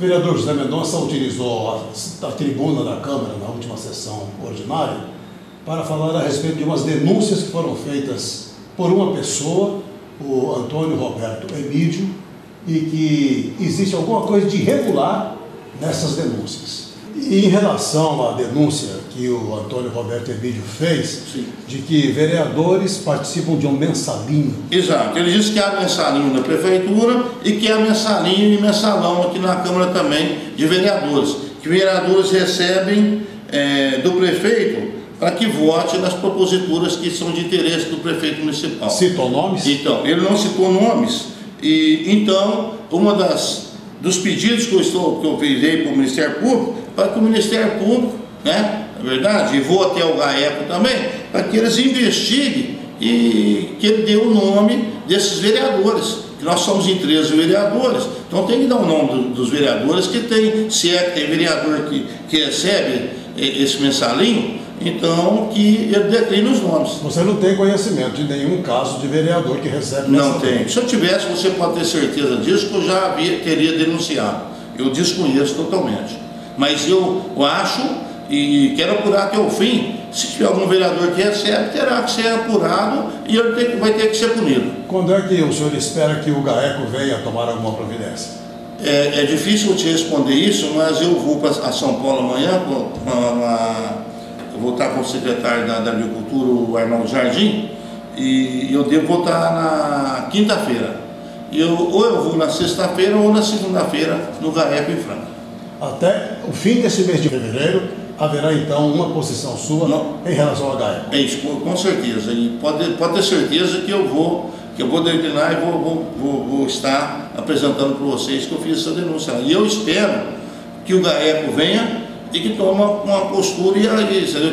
O vereador José Mendonça utilizou a tribuna da Câmara na última sessão ordinária para falar a respeito de umas denúncias que foram feitas por uma pessoa, o Antônio Roberto Emídio, e que existe alguma coisa de irregular nessas denúncias. E em relação à denúncia que o Antônio Roberto Emídio fez, sim, de que vereadores participam de um mensalinho. Exato, ele disse que há mensalinho na prefeitura e que há mensalinho e mensalão aqui na Câmara também de vereadores, que vereadores recebem do prefeito para que vote nas proposituras que são de interesse do prefeito municipal. Citou nomes? Então, ele não citou nomes, e então, dos pedidos que eu virei para o Ministério Público, para que o Ministério Público, né, na verdade, e vou até o GAECO também, para que eles investiguem e que ele dê o nome desses vereadores, que nós somos em 13 vereadores, então tem que dar o nome dos vereadores que tem, se é que tem vereador que recebe esse mensalinho, então que ele decline os nomes. Você não tem conhecimento de nenhum caso de vereador que recebe mensalinho? Não tem. Se eu tivesse, você pode ter certeza disso, que eu já teria denunciado. Eu desconheço totalmente. Mas eu acho e quero apurar até o fim. Se tiver algum vereador que recebe, terá que ser apurado e ele vai ter que ser punido. Quando é que o senhor espera que o GAECO venha tomar alguma providência? É difícil eu te responder isso, mas eu vou para São Paulo amanhã, eu vou estar com o secretário da Agricultura, o Arnaldo Jardim, e eu devo votar na quinta-feira. Ou eu vou na sexta-feira ou na segunda-feira no GAECO em Franca. Até o fim desse mês de fevereiro haverá então uma posição sua em relação ao GAECO? É isso, com certeza. E pode ter certeza que eu vou declinar e vou estar apresentando para vocês que eu fiz essa denúncia. E eu espero que o GAECO venha e que tome uma postura, e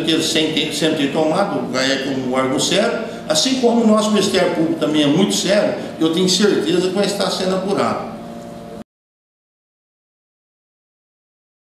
que ele sempre tem tomado, o GAECO como um órgão sério, assim como o nosso Ministério Público também é muito sério, eu tenho certeza que vai estar sendo apurado.